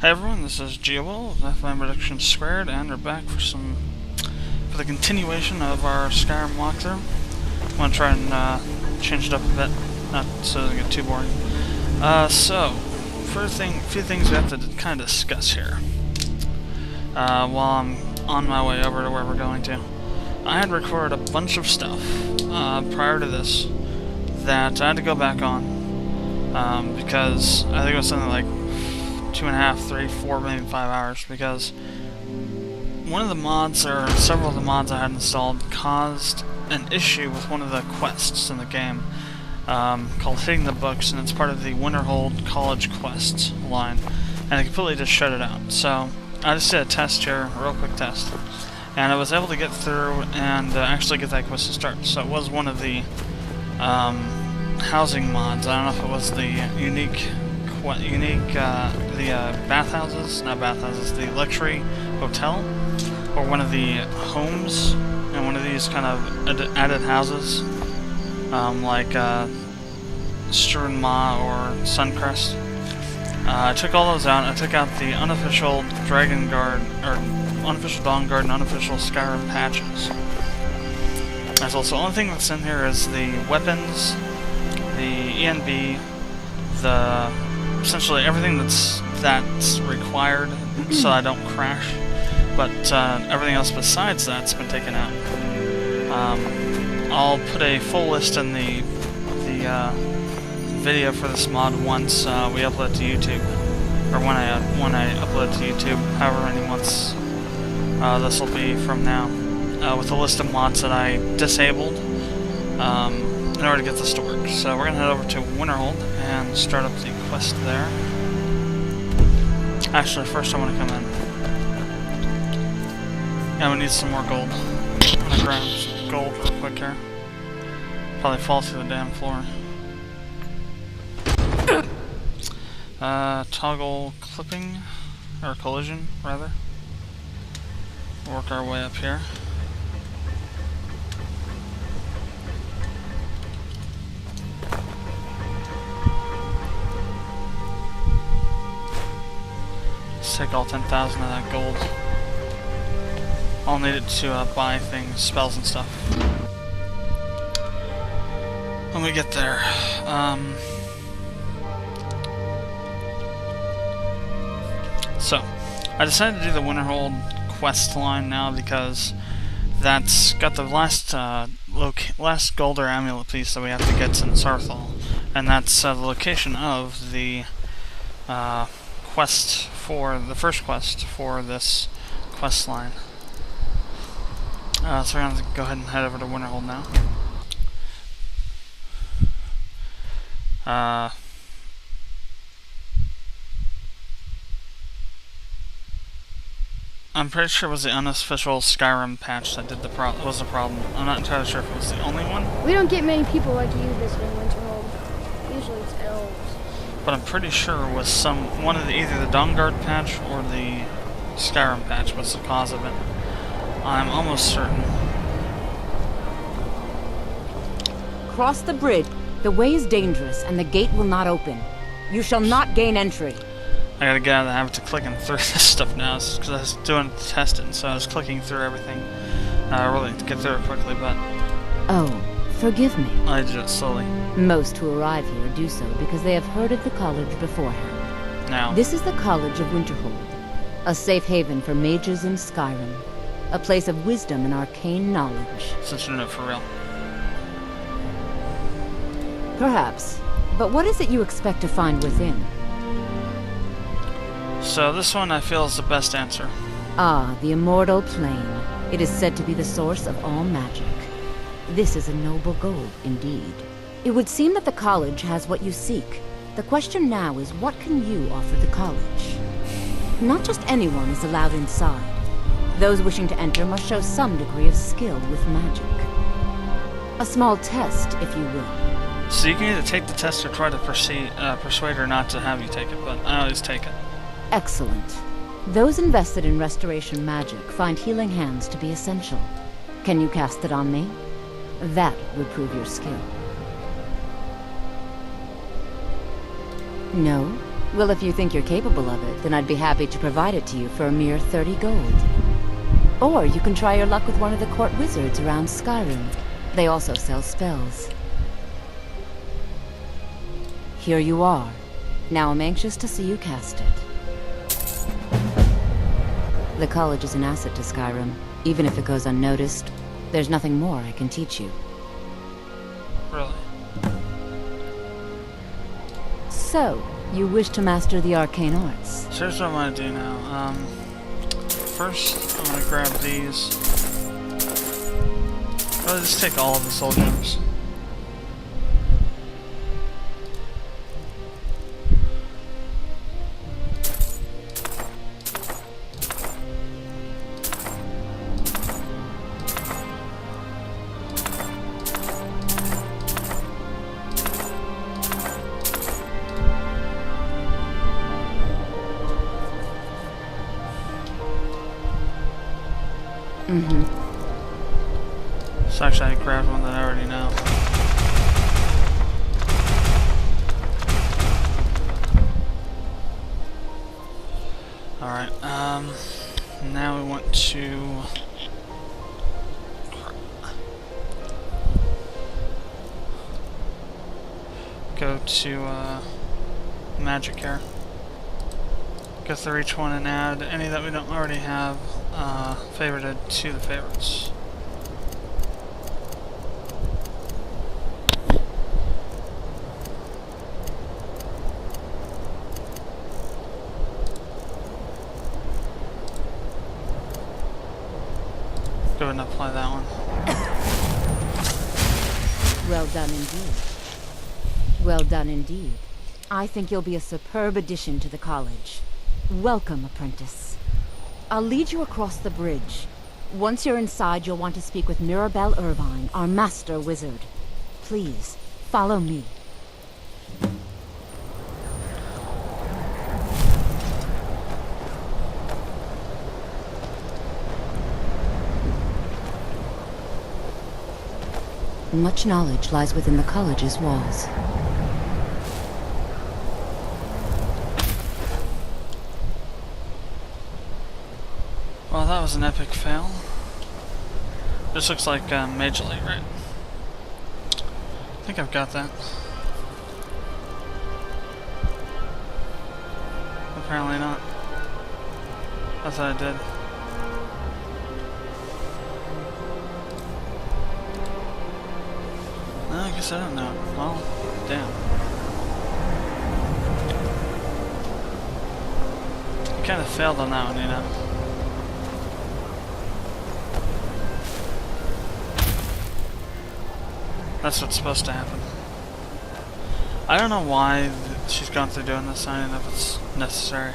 Hey everyone, this is GeoWill of Productions², and we're back for the continuation of our Skyrim walkthrough. I'm gonna try and change it up a bit, not so it doesn't get too boring. So, first few things we have to kind of discuss here. While I'm on my way over to where we're going to, I had recorded a bunch of stuff prior to this that I had to go back on because I think it was something like 2.5, 3, 4, maybe 5 hours, because one of the mods, or several of the mods I had installed, caused an issue with one of the quests in the game called Hitting the Books, and it's part of the Winterhold College Quests line, and it completely just shut it out. So I just did a test here, a real quick test, and I was able to get through and actually get that quest to start. So it was one of the housing mods. I don't know if it was the bathhouses, not bathhouses, the luxury hotel, or one of the homes, and one of these kind of added houses, like Sturn Ma or Suncrest. I took all those out. I took out the unofficial Dragon Guard, or unofficial Dawn Guard, and unofficial Skyrim patches. That's also the only thing that's in here is the weapons, the ENB, essentially everything that's required so I don't crash, but everything else besides that's been taken out. I'll put a full list in the video for this mod once we upload it to YouTube, or when I upload it to YouTube, however many months this will be from now, with a list of mods that I disabled in order to get this to work. So we're gonna head over to Winterhold and start up the quest there. Actually, first I want to come in. Yeah, we need some more gold. I'm gonna grab some gold real quick here. Probably fall through the damn floor. Toggle clipping, or collision, rather. Work our way up here. Take all 10,000 of that gold. I'll need it to buy things, spells and stuff. When we get there, so I decided to do the Winterhold quest line now because that's got the last Golder amulet piece that we have to get in Sarthal, and that's the location of the quest for the first quest for this quest line. So we're gonna go ahead and head over to Winterhold now. I'm pretty sure it was the unofficial Skyrim patch that did was the problem. I'm not entirely sure if it was the only one. We don't get many people like you visiting Winterhold. Usually it's elves. But I'm pretty sure it was one of either the Dawn Guard patch or the Skyrim patch was the cause of it. I'm almost certain. Cross the bridge. The way is dangerous, and the gate will not open. You shall not gain entry. I gotta get out of the habit of clicking through this stuff now, because I was doing testing, so I was clicking through everything. Really to get through it quickly, but Oh, forgive me. I did it slowly. Most who arrive here do so because they have heard of the college beforehand. Now, This is the College of Winterhold, a safe haven for mages in Skyrim, a place of wisdom and arcane knowledge. since you're doing it for real. Perhaps, but what is it you expect to find within? So this one I feel is the best answer. Ah, the immortal plane. It is said to be the source of all magic. This is a noble goal, indeed. It would seem that the college has what you seek. The question now is, what can you offer the college? Not just anyone is allowed inside. Those wishing to enter must show some degree of skill with magic. A small test, if you will. So you can either take the test or try to persuade her not to have you take it, but I always take it. Excellent. Those invested in restoration magic find healing hands to be essential. Can you cast it on me? That would prove your skill. No? Well, if you think you're capable of it, then I'd be happy to provide it to you for a mere 30 gold. Or you can try your luck with one of the court wizards around Skyrim. They also sell spells. Here you are. Now I'm anxious to see you cast it. The college is an asset to Skyrim. Even if it goes unnoticed, there's nothing more I can teach you. Really? So, you wish to master the arcane arts? So here's what I'm gonna do now. First, I'm gonna grab these. I'll just take all of the soul gems. So actually I grabbed one that I already know. Alright, now we want to go to magic here. Go through each one and add any that we don't already have favorited to the favorites. Go ahead and apply that one. Well done indeed. Well done indeed. I think you'll be a superb addition to the college. Welcome, apprentice. I'll lead you across the bridge. Once you're inside, you'll want to speak with Mirabelle Irvine, our master wizard. Please, follow me. Much knowledge lies within the college's walls. Well, that was an epic fail. This looks like Major League, right? I think I've got that. Apparently not. I thought I did. No, I guess I don't know. Well, damn. You kind of failed on that one, you know. That's what's supposed to happen. I don't know why she's gone through doing this. I don't know if it's necessary.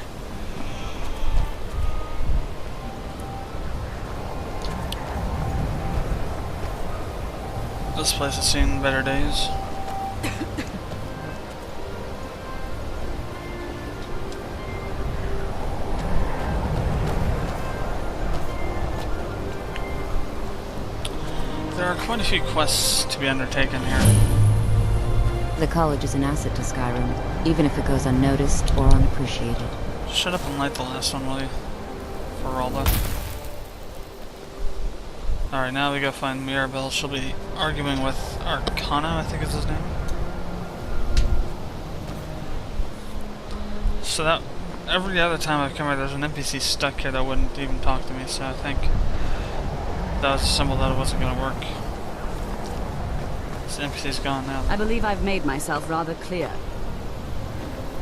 This place has seen better days. There are quite a few quests to be undertaken here. The college is an asset to Skyrim, even if it goes unnoticed or unappreciated. Shut up and light the last one, will you? For Rolda. Alright, now we go find Mirabelle. She'll be arguing with Arcana, I think is his name. So that, every other time I've come here, there's an NPC stuck here that wouldn't even talk to me, so I think that was a symbol that it wasn't going to work. This NPC's gone now. I believe I've made myself rather clear.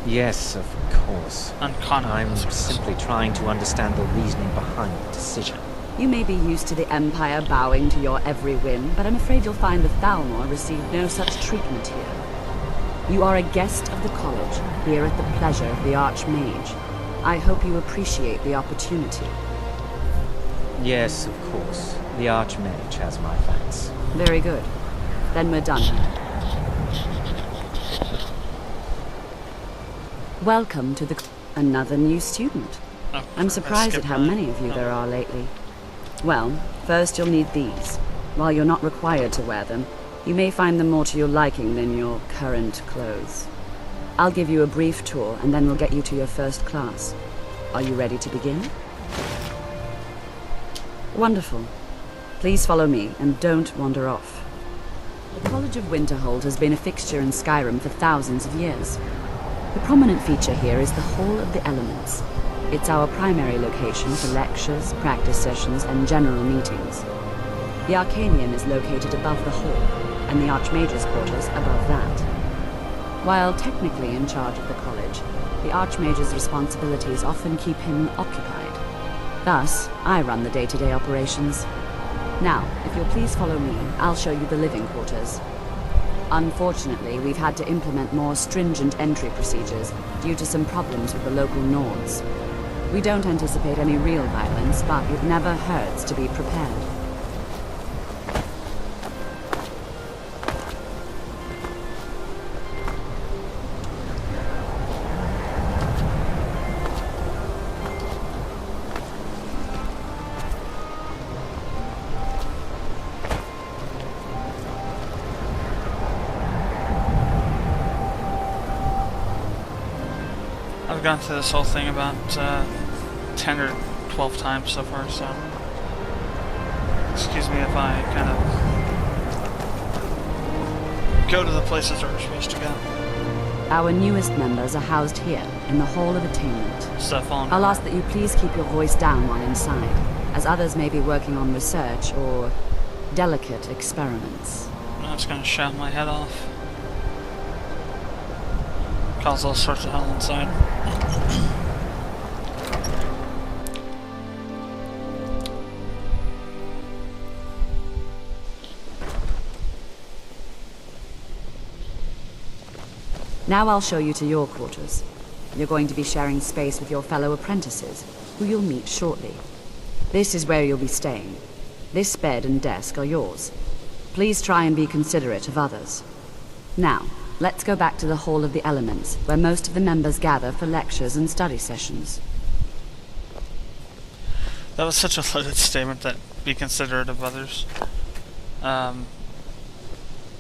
Yes, of course. Arcana. I'm simply trying to understand the reasoning behind the decision. You may be used to the Empire bowing to your every whim, but I'm afraid you'll find the Thalmor received no such treatment here. You are a guest of the college, here at the pleasure of the Archmage. I hope you appreciate the opportunity. Yes, of course. The Archmage has my thanks. Very good. Then we're done. Welcome to the... Another new student. Oh, I'm surprised at how many of you there are lately. Well, first you'll need these. While you're not required to wear them, you may find them more to your liking than your current clothes. I'll give you a brief tour, and then we'll get you to your first class. Are you ready to begin? Wonderful. Please follow me, and don't wander off. The College of Winterhold has been a fixture in Skyrim for thousands of years. The prominent feature here is the Hall of the Elements. It's our primary location for lectures, practice sessions, and general meetings. The Arcanium is located above the hall, and the Archmage's quarters above that. While technically in charge of the college, the Archmage's responsibilities often keep him occupied. Thus, I run the day-to-day operations. Now, if you'll please follow me, I'll show you the living quarters. Unfortunately, we've had to implement more stringent entry procedures due to some problems with the local Nords. We don't anticipate any real violence, but it never hurts to be prepared. I've gone through this whole thing about 10 or 12 times so far, so excuse me if I kind of go to the places that we're supposed to go. Our newest members are housed here, in the Hall of Attainment. Stuff on. I'll ask that you please keep your voice down while inside, as others may be working on research or delicate experiments. I'm just gonna shout my head off. Cause all sorts of hell inside. Now I'll show you to your quarters. You're going to be sharing space with your fellow apprentices, who you'll meet shortly. This is where you'll be staying. This bed and desk are yours. Please try and be considerate of others. Now, let's go back to the Hall of the Elements, where most of the members gather for lectures and study sessions. That was such a loaded statement, that be considerate of others.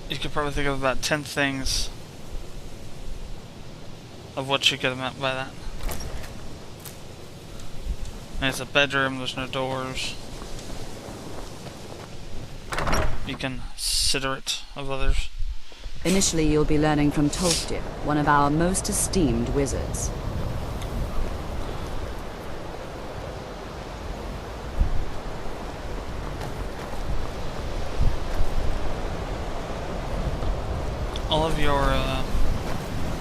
You could probably think of about 10 things of what you could have meant by that. And it's a bedroom, there's no doors. Be considerate of others. Initially, you'll be learning from Tolstir, one of our most esteemed wizards. All of your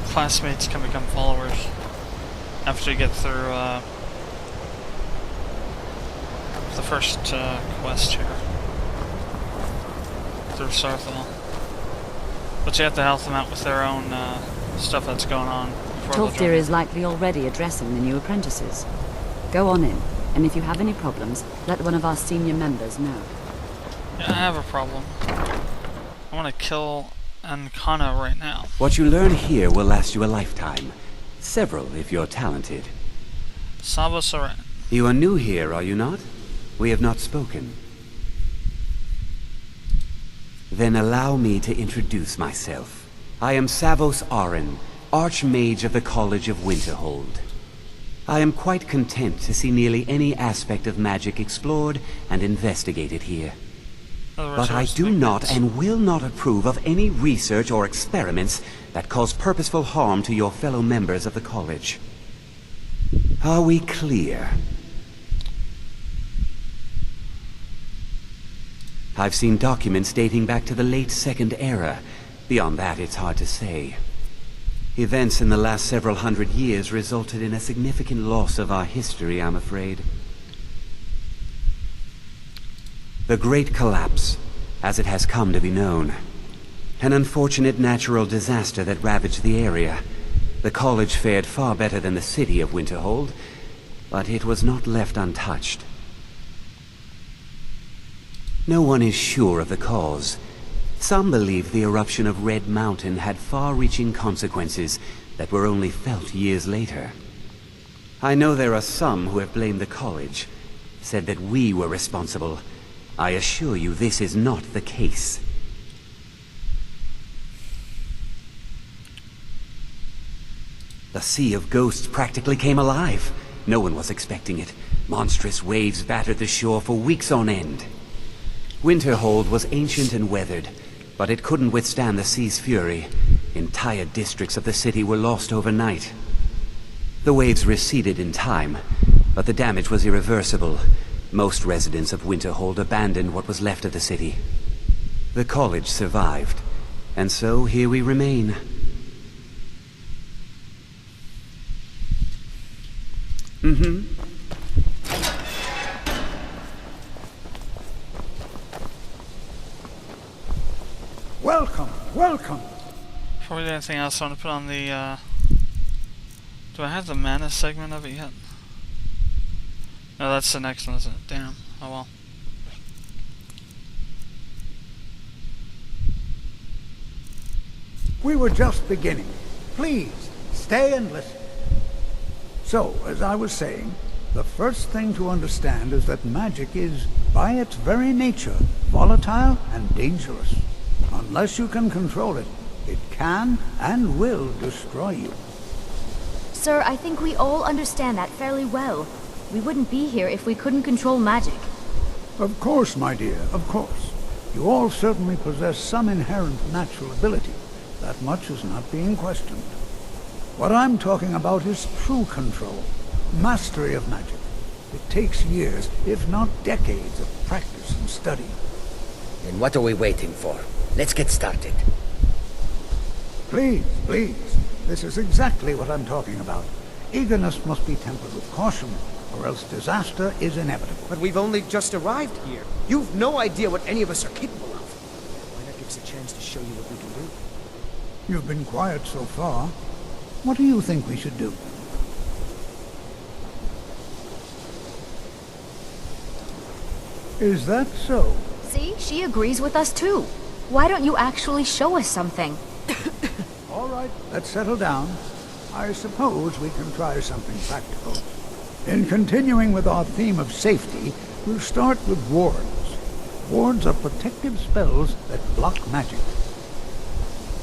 classmates can become followers after you get through the first quest here through Sarthal. But you have to help them out with their own stuff that's going on. Tolstir is likely already addressing the new apprentices. Go on in, and if you have any problems, let one of our senior members know. Yeah, I have a problem. I want to kill Ankana right now. What you learn here will last you a lifetime. Several, if you're talented. Sabo Saran. You are new here, are you not? We have not spoken. Then allow me to introduce myself. I am Savos Arin, Archmage of the College of Winterhold. I am quite content to see nearly any aspect of magic explored and investigated here. But I do not and will not approve of any research or experiments that cause purposeful harm to your fellow members of the college. Are we clear? I've seen documents dating back to the late Second Era. Beyond that, it's hard to say. Events in the last several hundred years resulted in a significant loss of our history, I'm afraid. The Great Collapse, as it has come to be known. An unfortunate natural disaster that ravaged the area. The college fared far better than the city of Winterhold, but it was not left untouched. No one is sure of the cause. Some believe the eruption of Red Mountain had far-reaching consequences that were only felt years later. I know there are some who have blamed the college, said that we were responsible. I assure you this is not the case. The Sea of Ghosts practically came alive. No one was expecting it. Monstrous waves battered the shore for weeks on end. Winterhold was ancient and weathered, but it couldn't withstand the sea's fury. Entire districts of the city were lost overnight. The waves receded in time, but the damage was irreversible. Most residents of Winterhold abandoned what was left of the city. The college survived, and so here we remain. Welcome, welcome. Before we do anything else, I want to put on the, do I have the mana segment of it yet? No, that's the next one, isn't it? Damn. Oh well. We were just beginning. Please, stay and listen. So, as I was saying, the first thing to understand is that magic is, by its very nature, volatile and dangerous. Unless you can control it, it can and will destroy you. Sir, I think we all understand that fairly well. We wouldn't be here if we couldn't control magic. Of course, my dear, of course. You all certainly possess some inherent natural ability. That much is not being questioned. What I'm talking about is true control, mastery of magic. It takes years, if not decades, of practice and study. Then what are we waiting for? Let's get started. Please, please. This is exactly what I'm talking about. Eagerness must be tempered with caution, or else disaster is inevitable. But we've only just arrived here. You've no idea what any of us are capable of. Why not give us a chance to show you what we can do? You've been quiet so far. What do you think we should do? Is that so? See, she agrees with us too. Why don't you actually show us something? All right, let's settle down. I suppose we can try something practical. In continuing with our theme of safety, we'll start with wards. Wards are protective spells that block magic.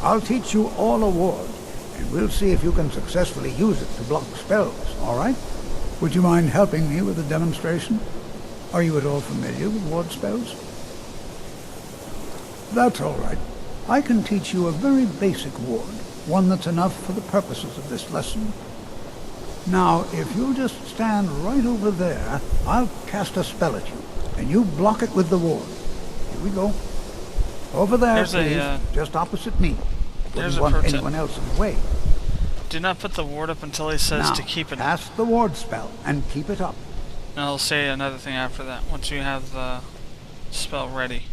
I'll teach you all a ward, and we'll see if you can successfully use it to block spells, all right? Would you mind helping me with a demonstration? Are you at all familiar with ward spells? That's all right. I can teach you a very basic ward, one that's enough for the purposes of this lesson. Now, if you'll just stand right over there, I'll cast a spell at you, and you block it with the ward. Here we go. Over there, please, just opposite me. Wouldn't want anyone else in the way. Do not put the ward up until he says Now, to keep it. Cast the ward spell, and keep it up. And I'll say another thing after that, once you have the spell ready.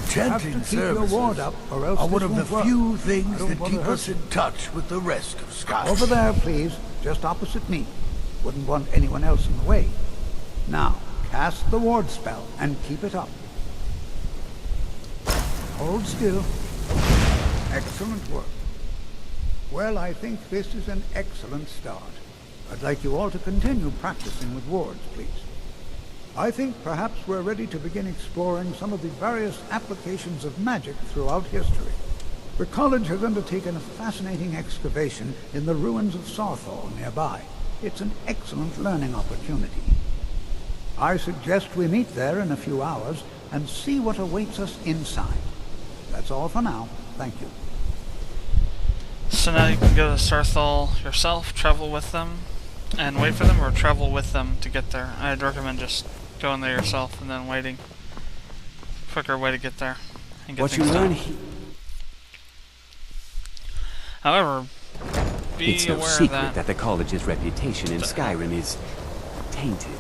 Chanting services are one of the few things that keep us in touch with the rest of Skyrim. Over there, please, just opposite me. Wouldn't want anyone else in the way. Now, cast the ward spell and keep it up. Hold still. Excellent work. Well, I think this is an excellent start. I'd like you all to continue practicing with wards, please. I think perhaps we're ready to begin exploring some of the various applications of magic throughout history. The college has undertaken a fascinating excavation in the ruins of Sarthal nearby. It's an excellent learning opportunity. I suggest we meet there in a few hours and see what awaits us inside. That's all for now. Thank you. So now you can go to Sarthal yourself, travel with them, and wait for them, or travel with them to get there. I'd recommend just going there yourself and then waiting. Quicker way to get there and get What you things learn done. However, be It's no aware secret that the college's reputation in Skyrim is tainted.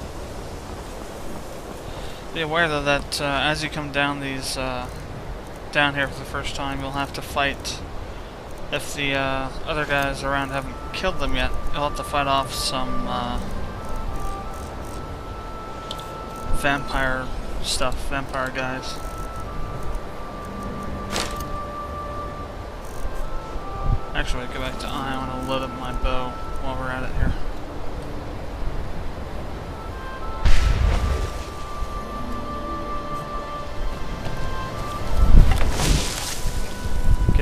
Be aware though that as you come down these down here for the first time, you'll have to fight. If the other guys around haven't killed them yet, you'll have to fight off some vampire stuff, vampire guys. Actually, go back to I want to load up my bow while we're at it here.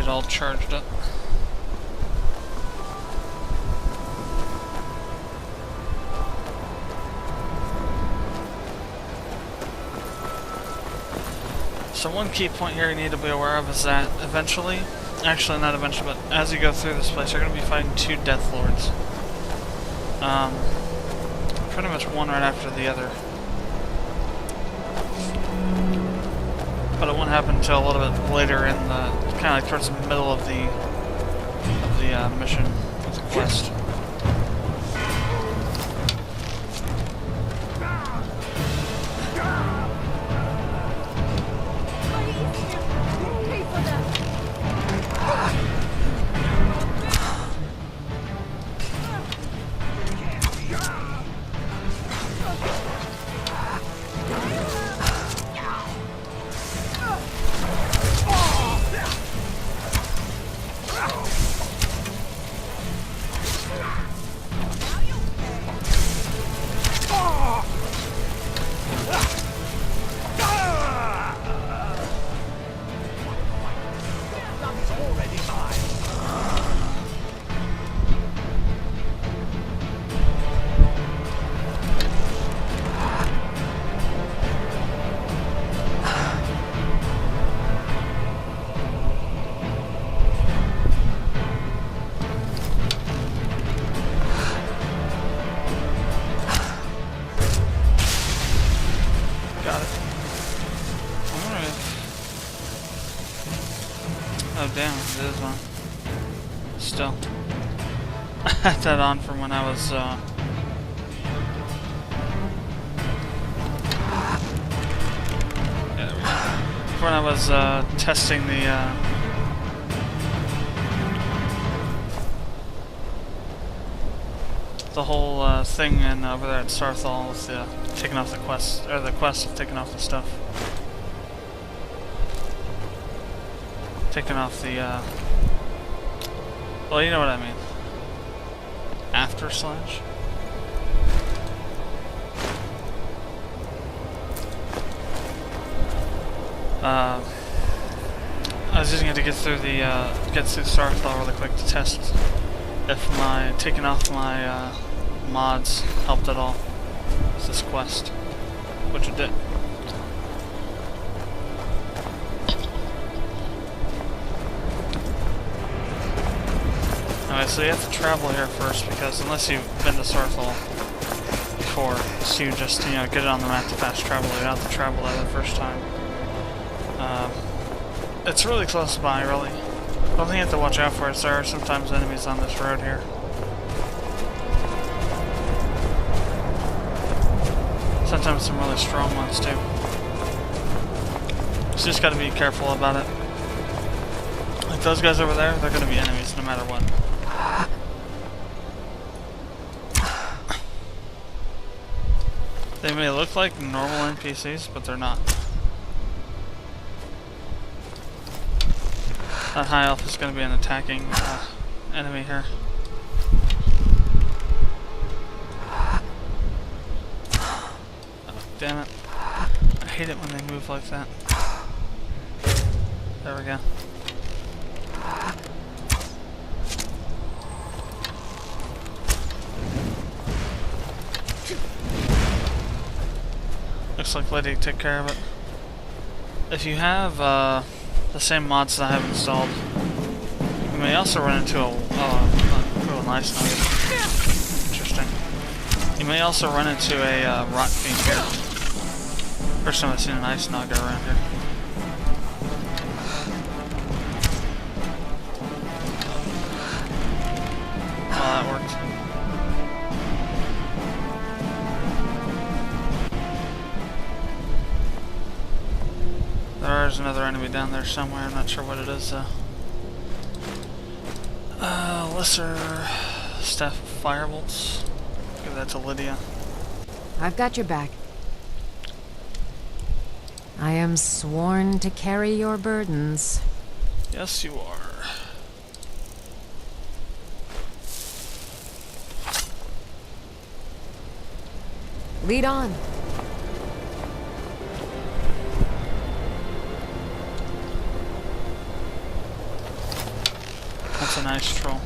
it all charged up. So one key point here you need to be aware of is that eventually, actually not eventually, but as you go through this place, you're going to be fighting 2 Death Lords. Pretty much one right after the other. But it won't happen until a little bit later in the, kind of like towards the middle of the mission, of the quest. Oh damn, it is on. Still. I had that on from when I was, yeah, there we go. When I was, testing the whole, thing in, over there at Starthal with the, taking off the quest, or the quest of taking off the stuff. Taking off the, well, you know what I mean. After slash. I was using it to get through the, Starthal really quick to test if my, taking off my, mods helped at all with this quest, which it did. Alright, so you have to travel here first, because unless you've been to Starthal before, so you just, you know, get it on the map to fast travel, you don't have to travel there the first time. It's really close by, really. The only thing you have to watch out for is there are sometimes enemies on this road here. Sometimes some really strong ones, too. So you just gotta be careful about it. Like those guys over there, they're gonna be enemies no matter what. They may look like normal NPCs, but they're not. That high elf is going to be an attacking enemy here. Oh, damn it. I hate it when they move like that. There we go. Looks like Lady took care of it. If you have the same mods that I have installed, you may also run into a nice nugget. Interesting. You may also run into a rot fiend here. First time I've seen an ice nugget around here. Well, that worked. There's another enemy down there somewhere, I'm not sure what it is though. Lesser Staff of Firebolts. Give that to Lydia. I've got your back. I am sworn to carry your burdens. Yes, you are. Lead on. an ice troll.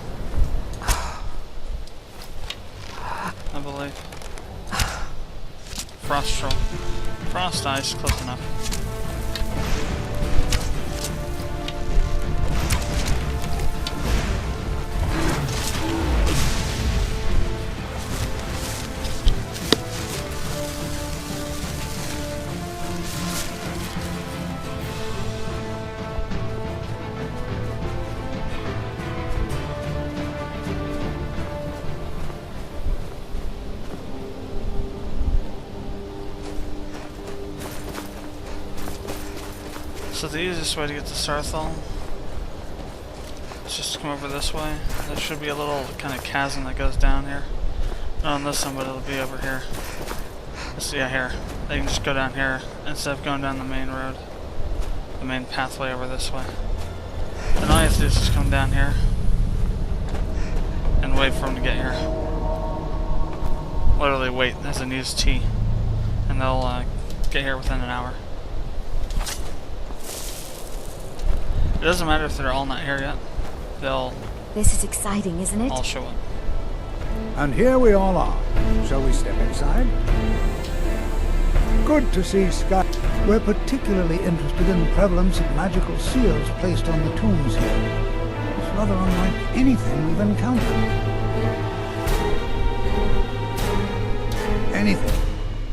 I believe. Frost troll. Frost ice, close enough. So the easiest way to get to Sarthal is just to come over this way. There should be a little kind of chasm that goes down here. Not on this one, but it'll be over here. So yeah, here. They can just go down here instead of going down the main road. The main pathway over this way. And all you have to do is just come down here and wait for them to get here. Literally wait as in use T. And they'll get here within an hour. It doesn't matter if they're all not here yet. They'll This is exciting, isn't it? all show up. And here we all are. Shall we step inside? Good to see Sky. We're particularly interested in the prevalence of magical seals placed on the tombs here. It's rather unlike anything we've encountered.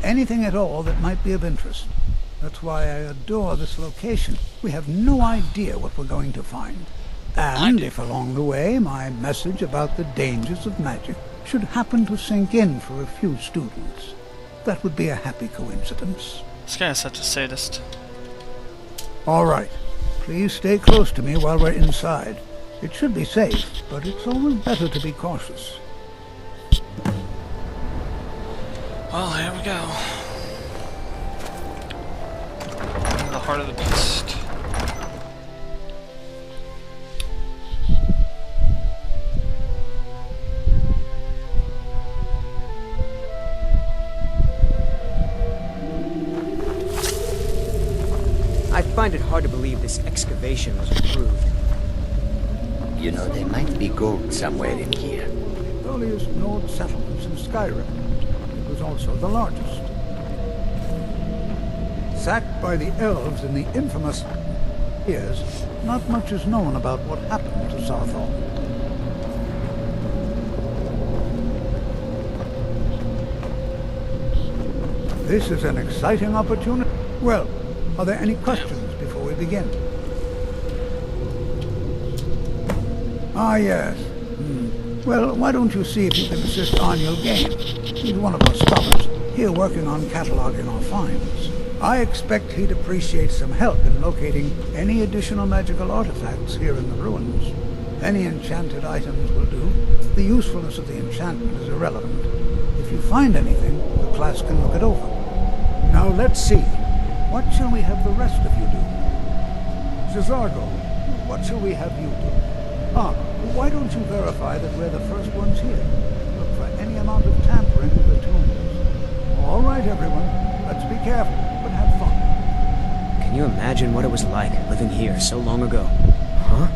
Anything at all that might be of interest. That's why I adore this location. We have no idea what we're going to find. And if along the way my message about the dangers of magic should happen to sink in for a few students, that would be a happy coincidence. This guy is such a sadist. All right. Please stay close to me while we're inside. It should be safe, but it's always better to be cautious. Well, here we go. The heart of the beast. I find it hard to believe this excavation was approved. You know, there might be gold somewhere in here. The earliest known settlements in Skyrim. It was also the largest. Sacked by the elves in the infamous years, not much is known about what happened to Sarthal. This is an exciting opportunity. Well, are there any questions before we begin? Ah, yes. Well, why don't you see if you can assist Arniel Gain? He's one of our scholars, here working on cataloging our finds. I expect he'd appreciate some help in locating any additional magical artifacts here in the ruins. Any enchanted items will do. The usefulness of the enchantment is irrelevant. If you find anything, the class can look it over. Now let's see. What shall we have the rest of you do? Zazargo, what shall we have you do? Why don't you verify that we're the first ones here? Look for any amount of tampering with the tombs. All right, everyone. Let's be careful, but have fun. Can you imagine what it was like living here so long ago? Huh?